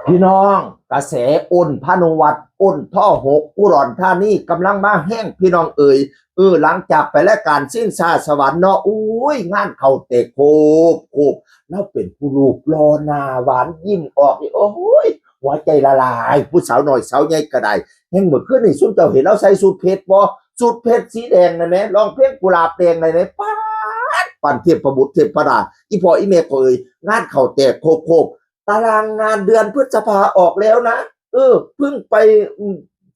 พี่น้องกระแสอ้นพานุวัตรอ้นท่อหกอุดรธานีกำลังมาแห้งพี่น้องหลังจากไปและการสิ้นซาสวรรค์เนาะอุ้ยงานเขาเตะโคบแล้วเป็นผู้ลูกรอหน้าหวานยิ้มออกนี่โอ้ยหัวใจละลายผู้สาวหน่อยสาวใหญ่ก็ได้แห้งเหมือนขึ้นนี่ซุ่มเจ้าเห็นแล้วใส่สูทเพชรบ่สูทเพชรสีแดงนะแม่ลองเพลงกุหลาบแดงเลยนะป้าดปั่นเทพประบุเทพประดาอีพออีเมก็งานเขาเตะโคบตารางงานเดือนพฤษภาออกแล้วนะเพิ่งไป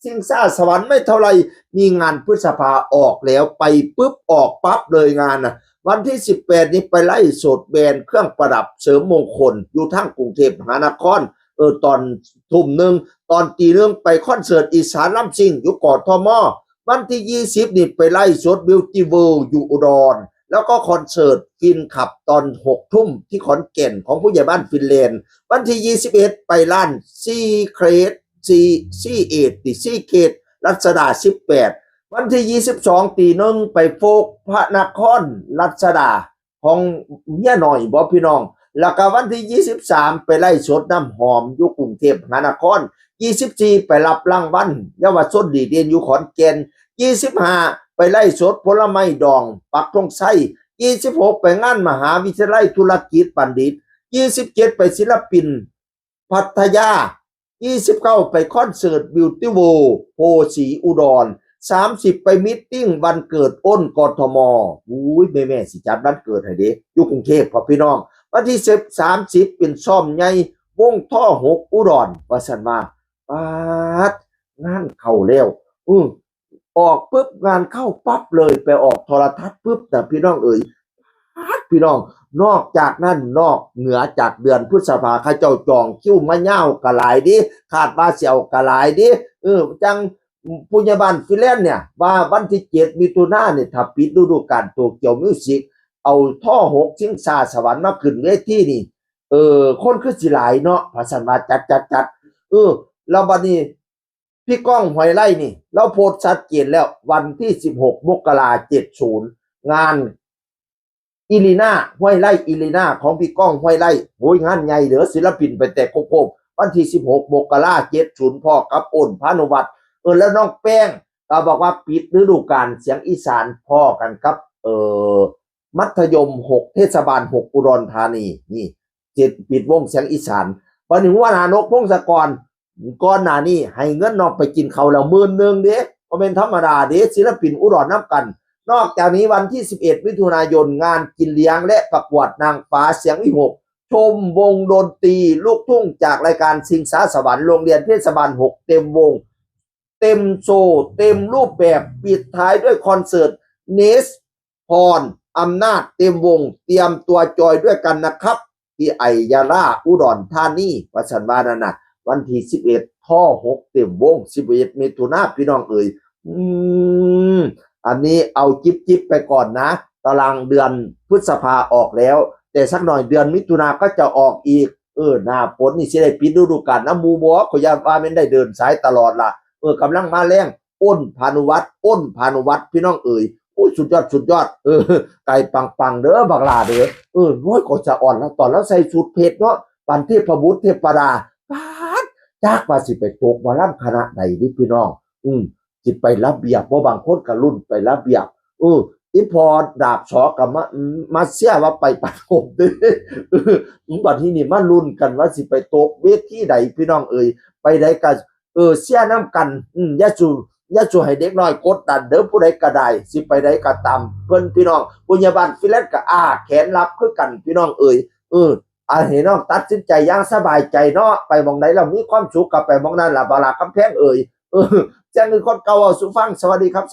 ซิงซ่าสวรรค์ไม่เท่าไหร่มีงานพฤษภาออกแล้วไปปุ๊บออกปั๊บเลยงานนะวันที่18นี้ไปไล่โสดแบรนด์เครื่องประดับเสริมมงคลอยู่ทั้งกรุงเทพมหานครตอนทุ่มหนึ่งตอนตีหนึ่งไปคอนเสิร์ตอีสานลำซิ่งอยู่กอทมวันที่20นี่ไปไล่โสดบิวตี้เวิลด์อยู่อุดรแล้วก็คอนเสิร์ตฟินขับตอน6 ทุ่มที่ขอนแก่นของผู้ใหญ่บ้านฟินแลนด์วันที่21ไปล้านซีเอทติซีเกตรัชดา18วันที่22ตีหนึ่งไปโฟกพระนครรัชดาของเมียหน่อยบ่พี่น้องแล้วก็วันที่23ไปไล่สดน้ำหอมอยู่กรุงเทพมหานคร24ไปรับรางวัลเยาวชนดีเด่นอยู่ขอนแก่น25ไปไล่สดผลไม้ดองปักธงชัย26ไปงานมหาวิทยาลัยธุรกิจบัณฑิต27ไปศิลปินพัทยา29ไปคอนเสิร์ตบิวตี้โวโพสีอุดร30ไปมิทติ้งวันเกิดอ้นกทมอุ้ยแม่สิจัดวันเกิดให้เด้อยู่กรุงเทพพ่อพี่น้องวันที่30เป็นซ่อมใหญ่วงท่อหกอุดรว่าซั่นว่าปาดงานเข้าแล้วออกปุ๊บงานเข้าปั๊บเลยไปออกโทรทัศน์ปุ๊บแต่พี่น้องพี่น้องนอกจากนั้นนอกเหนือจากเดือนพฤษภาเขาเจ้าจองคิวมาเง่ากะหลายดิขาดว่าเสียวกะหลายดิจังผู้ใหญ่บ้านฟิแลนซ์เนี่ยว่าวันที่7มิถุนายนเนี่ยถ้าปิดฤดูกาลโตเกียวมิวสิกเอาท่อ6ชิงซาสวรรค์มาขึ้นเวทีนี่คนคือสิหลายเนาะภาษาว่าจัดแล้วบัดนี้พี่ก้องห้วยไร่นี่เราโพสต์ชัดเจนแล้ววันที่16มกราคม70งานอิลีน่าห้วยไร่อิลีน่าของพี่ก้องห้วยไร่โวยงานใหญ่เหลือศิลปินไปแต่โคบวันที่16มกราคม70พ่อกับอ้นพานุวัตรแล้วน้องแป้งก็บอกว่าปิดฤดูกาลเสียงอีสานพ่อกันครับมัธยม6เทศบาล6อุดรธานีนี่ปิดวงเสียงอีสานวันนี้ว่านานกพงศกรก่อนหน้านี้ให้เงินน้องไปกินเขาแล้ว10,000เด้บ่เป็นธรรมดาเด้ศิลปินอุดรน้ำกันนอกจากนี้วันที่11มิถุนายนงานกินเลี้ยงและประกวดนางฟ้าเสียงวิหกชมวงดนตรีลูกทุ่งจากรายการชิงช้าสวรรค์โรงเรียนเทศบาล6เต็มวงเต็มโชว์เต็มรูปแบบปิดท้ายด้วยคอนเสิร์ตเนสพรอำนาจเต็มวงเตรียมตัวจอยด้วยกันนะครับที่ไอยาล่าอุดรธานีวัชรวานานะวันที่11ท่อ6เต็มวง11มิถุนายนพี่น้องอันนี้เอาจิบไปก่อนนะตารางเดือนพฤษภาออกแล้วแต่สักหน่อยเดือนมิถุนาก็จะออกอีกหน้าฝนนี่สิได้ปิดฤดูกาลน้ำมูบ่ขอยว่าแม่นได้เดินสายตลอดล่ะกำลังมาแรงอ้นพานุวัตรพี่น้องอุ้ยสุดยอดไก่ปังเด้อบักลาเด้อน้อยก็จะอ่อนแล้วตอนแล้วใส่ชุดเพชรเนาะปันเทพบุตรเทพดาปาดจากว่าสิไปตกมาล่ำคณะใดดิพี่น้องสิไประเบียบเพราะบางคนก็รุ่นไประเบียบอีพอดาบสอกับมาเสียว่าไปปัดผมเด้บัดที่นี่มารุ่นกันว่าสิไปตกเวทีใดพี่น้องไปใดก็เสียน้ำกันอย่าจูให้เด็กน้อยกดดันเด้อผู้ใดก็ได้สิไปใดก็ตามเพิ่นพี่น้องปุญญาบันฟิแลนซ์ก็แขนรับคือกันพี่น้องเห็นน้องตัดสินใจอย่างสบายใจเนาะไปมองไหนเรามีความสุขกับไปมองนั้นล่ะบาลากำแพงแจ้งคือคนเก่าสู่ฟังสวัสดีครับ